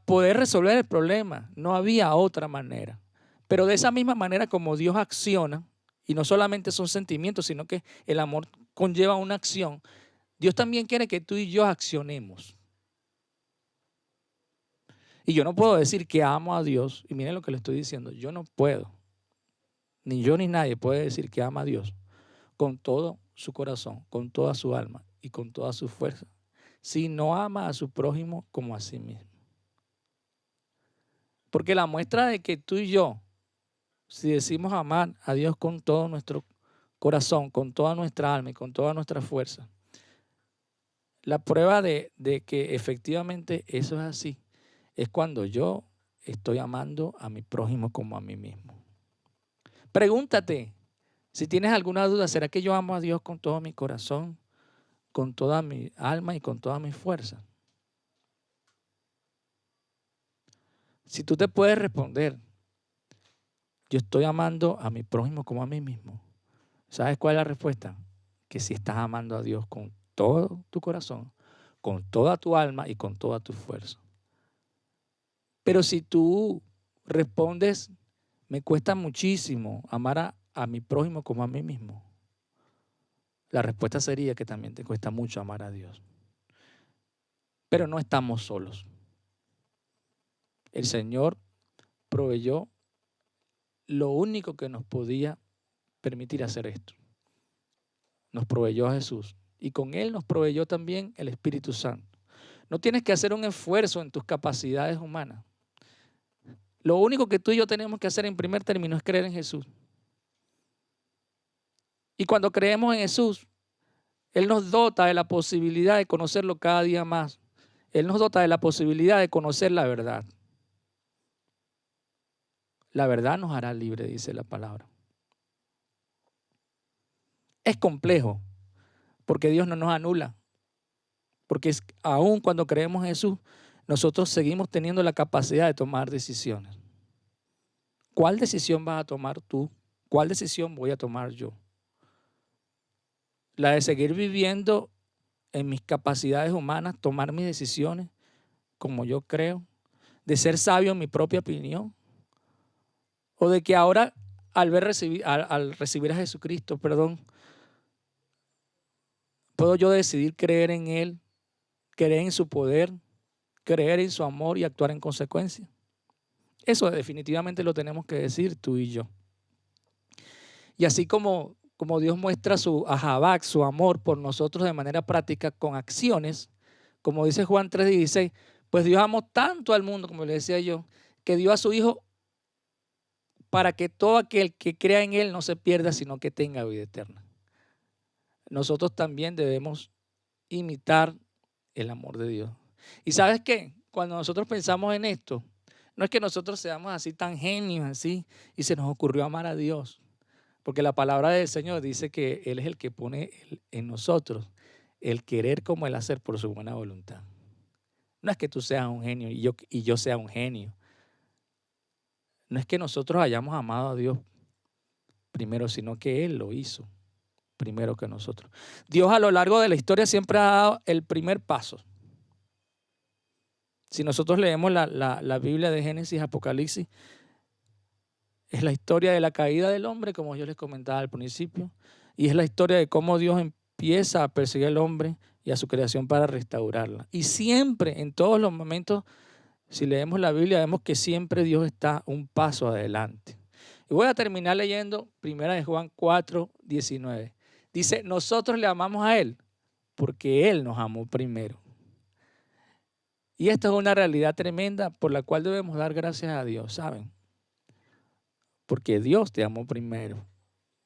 poder resolver el problema. No había otra manera. Pero de esa misma manera como Dios acciona Y no solamente son sentimientos, sino que el amor conlleva una acción. Dios también quiere que tú y yo accionemos. Y yo no puedo decir que amo a Dios, y miren lo que le estoy diciendo, yo no puedo, ni yo ni nadie puede decir que ama a Dios con todo su corazón, con toda su alma y con toda su fuerza, si no ama a su prójimo como a sí mismo. Porque la muestra de que tú y yo, si decimos amar a Dios con todo nuestro corazón, con toda nuestra alma y con toda nuestra fuerza, la prueba de que efectivamente eso es así, es cuando yo estoy amando a mi prójimo como a mí mismo. Pregúntate, si tienes alguna duda, ¿será que yo amo a Dios con todo mi corazón, con toda mi alma y con toda mi fuerza? Si tú te puedes responder, yo estoy amando a mi prójimo como a mí mismo, ¿sabes cuál es la respuesta? Que si estás amando a Dios con todo tu corazón, con toda tu alma y con toda tu fuerza. Pero si tú respondes, me cuesta muchísimo amar a mi prójimo como a mí mismo, la respuesta sería que también te cuesta mucho amar a Dios. Pero no estamos solos. El Señor proveyó lo único que nos podía permitir hacer esto. Nos proveyó a Jesús y con Él nos proveyó también el Espíritu Santo. No tienes que hacer un esfuerzo en tus capacidades humanas. Lo único que tú y yo tenemos que hacer en primer término es creer en Jesús. Y cuando creemos en Jesús, Él nos dota de la posibilidad de conocerlo cada día más. Él nos dota de la posibilidad de conocer la verdad. La verdad nos hará libre, dice la palabra. Es complejo, porque Dios no nos anula. Porque aún cuando creemos en Jesús, nosotros seguimos teniendo la capacidad de tomar decisiones. ¿Cuál decisión vas a tomar tú? ¿Cuál decisión voy a tomar yo? La de seguir viviendo en mis capacidades humanas, tomar mis decisiones como yo creo, de ser sabio en mi propia opinión, o de que ahora al recibir a Jesucristo, puedo yo decidir creer en Él, creer en su poder, creer en su amor y actuar en consecuencia. Eso definitivamente lo tenemos que decir tú y yo. Y así como Dios muestra su ahabak, su amor por nosotros de manera práctica con acciones, como dice Juan 3:16, pues Dios amó tanto al mundo, como le decía yo, que dio a su Hijo para que todo aquel que crea en Él no se pierda, sino que tenga vida eterna. Nosotros también debemos imitar el amor de Dios. ¿Y sabes qué? Cuando nosotros pensamos en esto, no es que nosotros seamos así tan genios así y se nos ocurrió amar a Dios, porque la palabra del Señor dice que Él es el que pone en nosotros el querer como el hacer por su buena voluntad. No es que tú seas un genio y yo sea un genio. No es que nosotros hayamos amado a Dios primero, sino que Él lo hizo primero que nosotros. Dios a lo largo de la historia siempre ha dado el primer paso. Si nosotros leemos la Biblia de Génesis, Apocalipsis, es la historia de la caída del hombre, como yo les comentaba al principio, y es la historia de cómo Dios empieza a perseguir al hombre y a su creación para restaurarla. Y siempre, en todos los momentos, si leemos la Biblia, vemos que siempre Dios está un paso adelante. Y voy a terminar leyendo 1 Juan 4:19. Dice, nosotros le amamos a Él porque Él nos amó primero. Y esta es una realidad tremenda por la cual debemos dar gracias a Dios, ¿saben? Porque Dios te amó primero,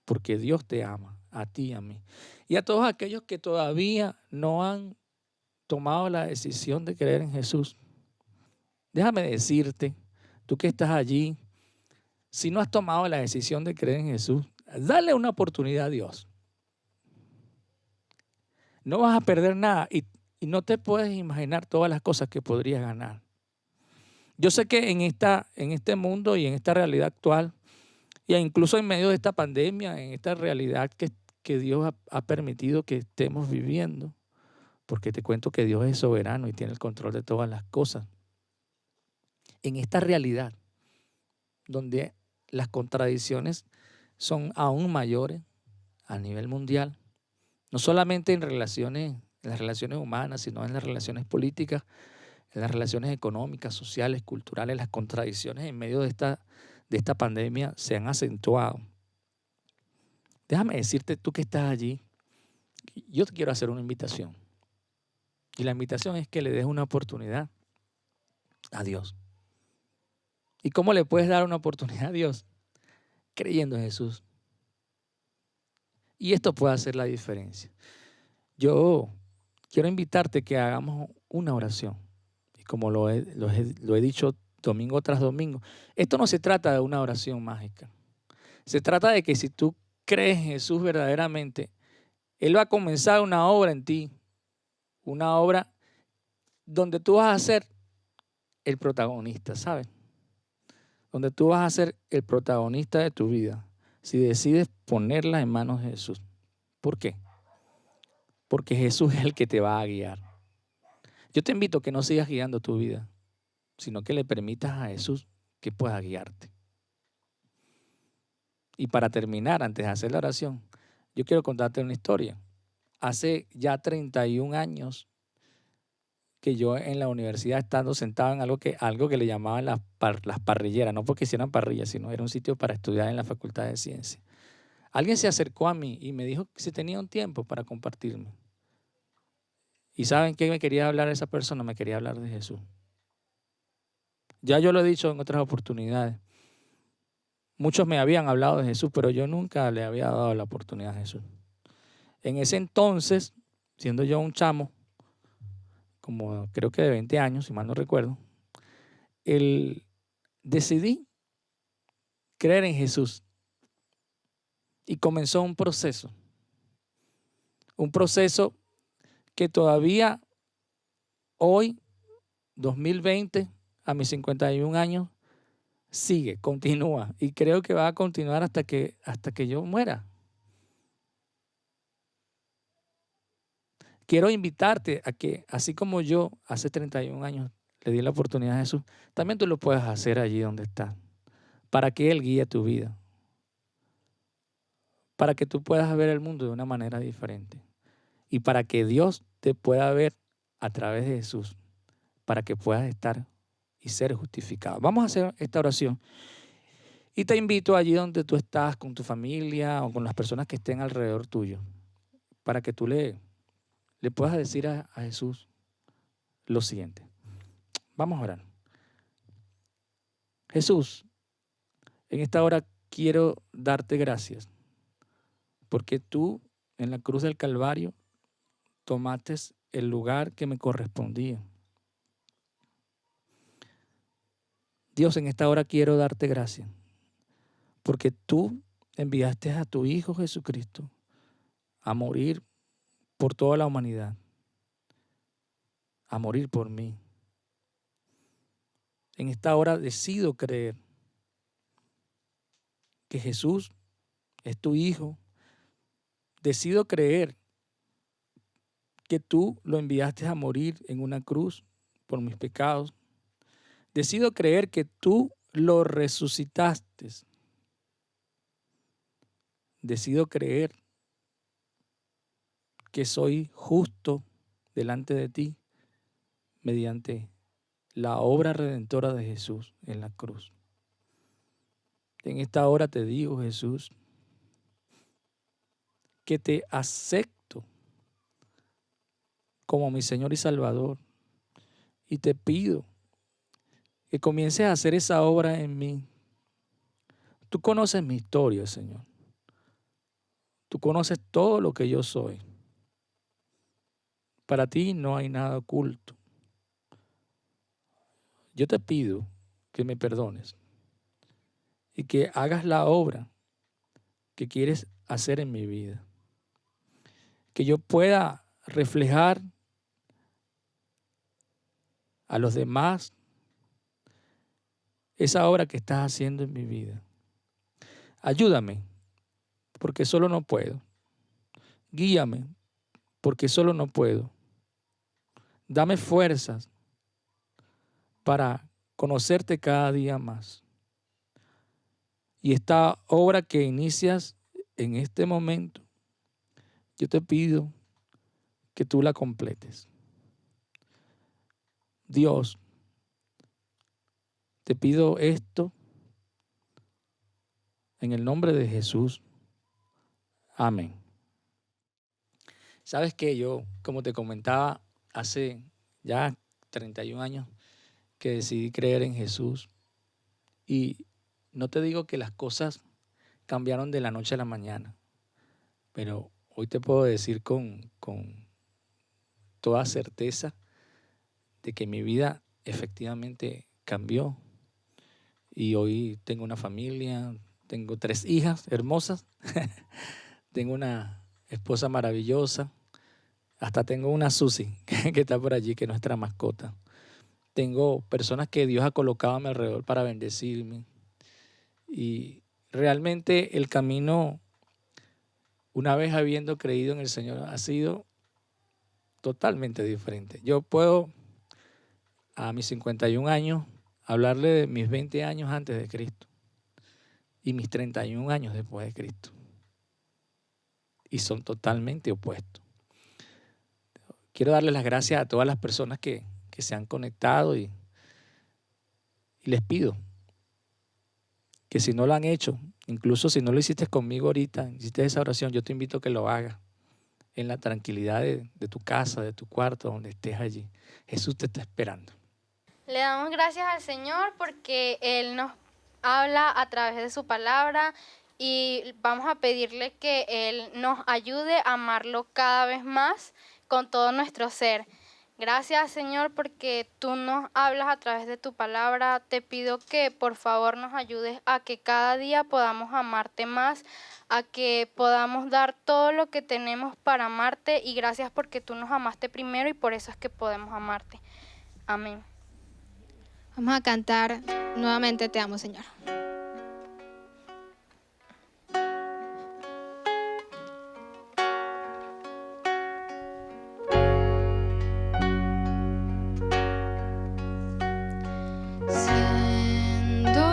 porque Dios te ama, a ti y a mí. Y a todos aquellos que todavía no han tomado la decisión de creer en Jesús, déjame decirte, tú que estás allí, si no has tomado la decisión de creer en Jesús, dale una oportunidad a Dios. No vas a perder nada y no te puedes imaginar todas las cosas que podrías ganar. Yo sé que en este mundo y en esta realidad actual, y incluso en medio de esta pandemia, en esta realidad que Dios ha permitido que estemos viviendo, porque te cuento que Dios es soberano y tiene el control de todas las cosas. En esta realidad, donde las contradicciones son aún mayores a nivel mundial, no solamente en las relaciones humanas, sino en las relaciones políticas, en las relaciones económicas, sociales, culturales. Las contradicciones en medio de esta pandemia se han acentuado. Déjame decirte, tú que estás allí, yo te quiero hacer una invitación. Y la invitación es que le des una oportunidad a Dios. ¿Y cómo le puedes dar una oportunidad a Dios? Creyendo en Jesús. Y esto puede hacer la diferencia. Yo quiero invitarte que hagamos una oración. Y como lo he dicho domingo tras domingo, esto no se trata de una oración mágica. Se trata de que si tú crees en Jesús verdaderamente, Él va a comenzar una obra en ti. Una obra donde tú vas a ser el protagonista, ¿sabes? Donde tú vas a ser el protagonista de tu vida si decides ponerla en manos de Jesús. ¿Por qué? Porque Jesús es el que te va a guiar. Yo te invito a que no sigas guiando tu vida, sino que le permitas a Jesús que pueda guiarte. Y para terminar, antes de hacer la oración, yo quiero contarte una historia. Hace ya 31 años que yo en la universidad, estando sentado en algo que le llamaban las parrilleras, no porque hicieran parrillas, sino era un sitio para estudiar en la Facultad de Ciencias. Alguien se acercó a mí y me dijo que si tenía un tiempo para compartirme. ¿Y saben qué me quería hablar esa persona? Me quería hablar de Jesús. Ya yo lo he dicho en otras oportunidades. Muchos me habían hablado de Jesús, pero yo nunca le había dado la oportunidad a Jesús. En ese entonces, siendo yo un chamo, como creo que de 20 años, si mal no recuerdo, decidí creer en Jesús y comenzó un proceso que todavía hoy, 2020, a mis 51 años, sigue, continúa y creo que va a continuar hasta que yo muera. Quiero invitarte a que, así como yo hace 31 años le di la oportunidad a Jesús, también tú lo puedas hacer allí donde estás, para que Él guíe tu vida, para que tú puedas ver el mundo de una manera diferente y para que Dios te pueda ver a través de Jesús, para que puedas estar y ser justificado. Vamos a hacer esta oración y te invito allí donde tú estás con tu familia o con las personas que estén alrededor tuyo, para que tú le puedas decir a Jesús lo siguiente. Vamos a orar. Jesús, en esta hora quiero darte gracias porque tú en la cruz del Calvario tomaste el lugar que me correspondía. Dios, en esta hora quiero darte gracias porque tú enviaste a tu Hijo Jesucristo a morir por toda la humanidad, a morir por mí. En esta hora decido creer que Jesús es tu Hijo. Decido creer que tú lo enviaste a morir en una cruz por mis pecados. Decido creer que tú lo resucitaste. Decido creer que soy justo delante de ti mediante la obra redentora de Jesús en la cruz. En esta hora te digo, Jesús, que te acepto como mi Señor y Salvador y te pido que comiences a hacer esa obra en mí. Tú conoces mi historia, Señor. Tú conoces todo lo que yo soy. Para ti no hay nada oculto. Yo te pido que me perdones y que hagas la obra que quieres hacer en mi vida. Que yo pueda reflejar a los demás esa obra que estás haciendo en mi vida. Ayúdame, porque solo no puedo. Guíame, porque solo no puedo. Dame fuerzas para conocerte cada día más. Y esta obra que inicias en este momento, yo te pido que tú la completes. Dios, te pido esto en el nombre de Jesús. Amén. Sabes que yo, como te comentaba, hace ya 31 años que decidí creer en Jesús. Y no te digo que las cosas cambiaron de la noche a la mañana, pero hoy te puedo decir con toda certeza de que mi vida efectivamente cambió. Y hoy tengo una familia, tengo 3 hijas hermosas, tengo una esposa maravillosa, hasta tengo una Susi que está por allí, que es nuestra mascota. Tengo personas que Dios ha colocado a mi alrededor para bendecirme. Y realmente el camino, una vez habiendo creído en el Señor, ha sido totalmente diferente. Yo puedo, a mis 51 años, hablarle de mis 20 años antes de Cristo y mis 31 años después de Cristo. Y son totalmente opuestos. Quiero darle las gracias a todas las personas que se han conectado y les pido que si no lo han hecho, incluso si no lo hiciste conmigo ahorita, hiciste esa oración, yo te invito a que lo hagas en la tranquilidad de tu casa, de tu cuarto, donde estés allí. Jesús te está esperando. Le damos gracias al Señor porque Él nos habla a través de su palabra y vamos a pedirle que Él nos ayude a amarlo cada vez más con todo nuestro ser. Gracias, Señor, porque tú nos hablas a través de tu palabra. Te pido que por favor nos ayudes a que cada día podamos amarte más, a que podamos dar todo lo que tenemos para amarte, y gracias porque tú nos amaste primero y por eso es que podemos amarte. Amén. Vamos a cantar nuevamente Te amo, Señor. Siendo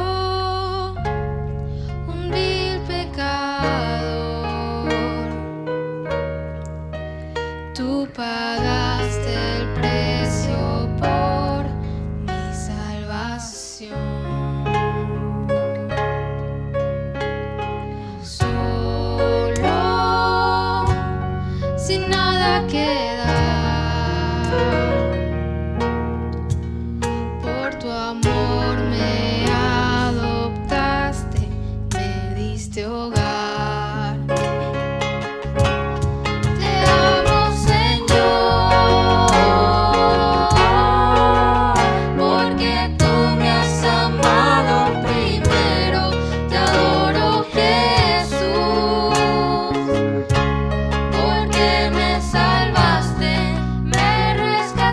un vil pecador, tú pagaste el precio por mi salvación. Solo, sin nada que dar, por tu amor me adoptaste, me diste hogar. Te amo, Señor, porque tú me has amado primero. Te adoro, Jesús, porque me salvaste, me rescataste.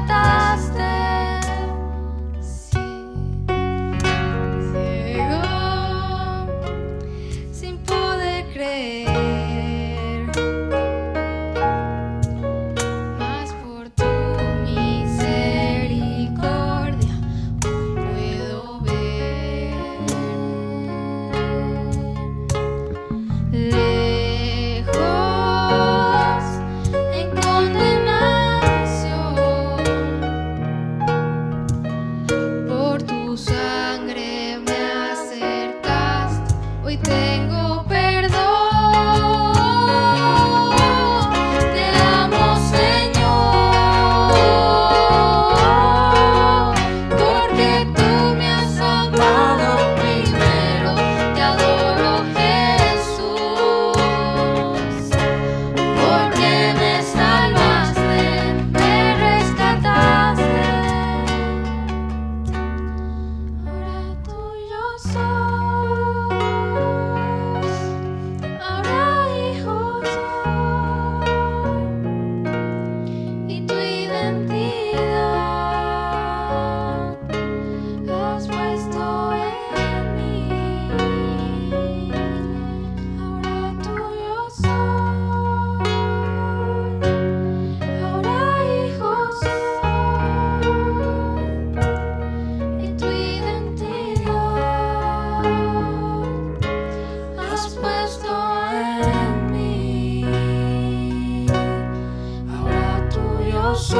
soy,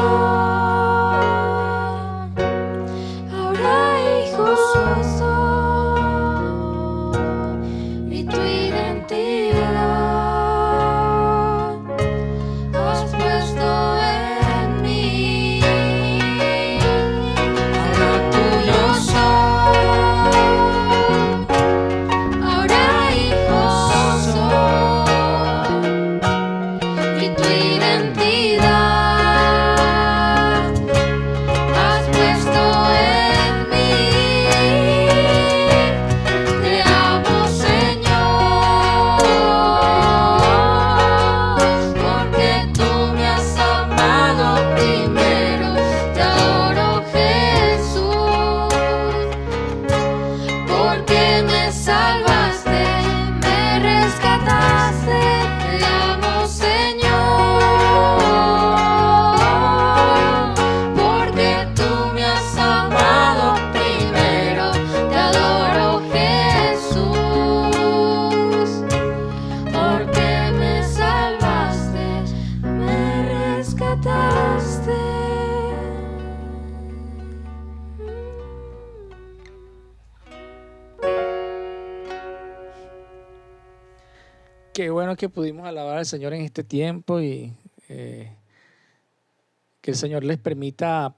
ahora hijo soy, y tu identidad has puesto en mí. Ahora tuyo soy, ahora hijo soy, y tu identidad has puesto en mí. Te amo, Señor, porque tú me has amado primero. Te adoro, Jesús, porque me salvaste, me rescataste. Te amo, Señor, porque tú me has amado primero. Te adoro, Jesús, porque me salvaste, me rescataste. Qué bueno que pudimos alabar al Señor en este tiempo y que el Señor les permita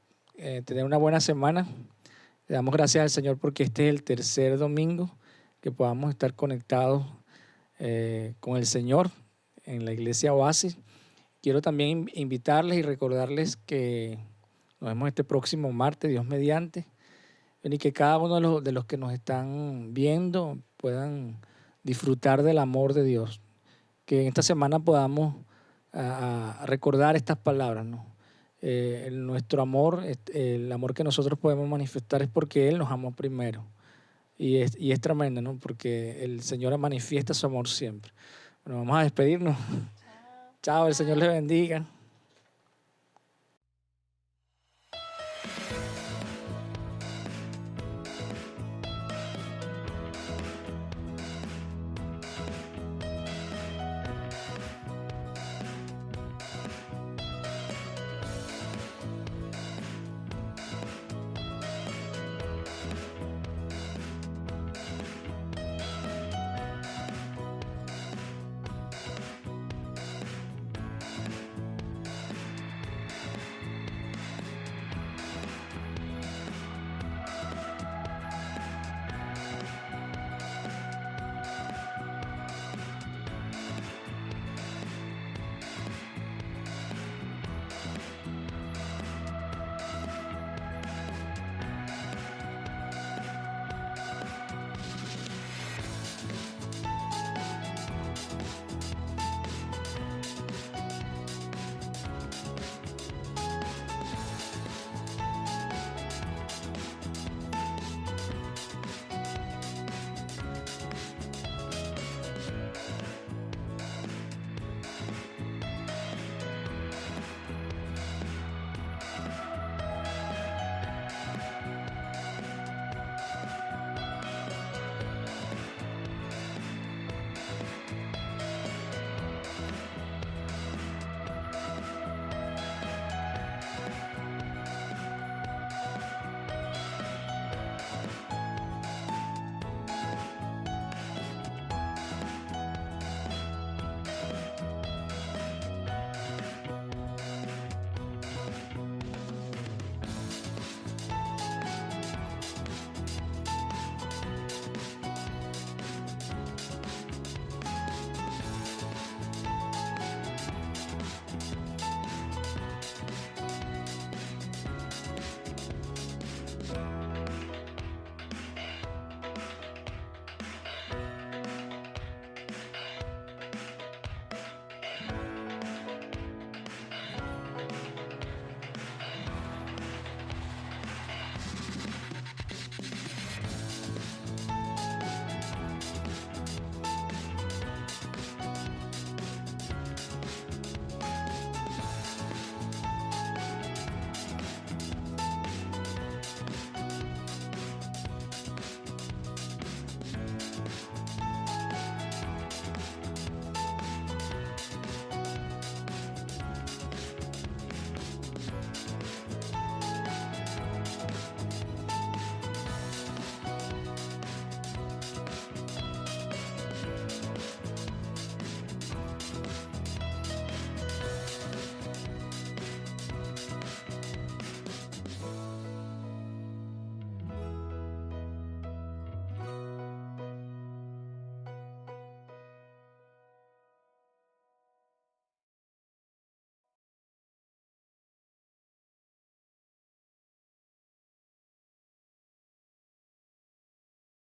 tener una buena semana. Le damos gracias al Señor porque este es el tercer domingo que podamos estar conectados con el Señor en la iglesia Oasis. Quiero también invitarles y recordarles que nos vemos este próximo martes, Dios mediante, y que cada uno de los que nos están viendo puedan disfrutar del amor de Dios. Que en esta semana podamos a recordar estas palabras, ¿no? Nuestro amor, el amor que nosotros podemos manifestar es porque Él nos amó primero. Y es tremendo, ¿no? Porque el Señor manifiesta su amor siempre. Bueno, vamos a despedirnos. Chao, el Señor les bendiga.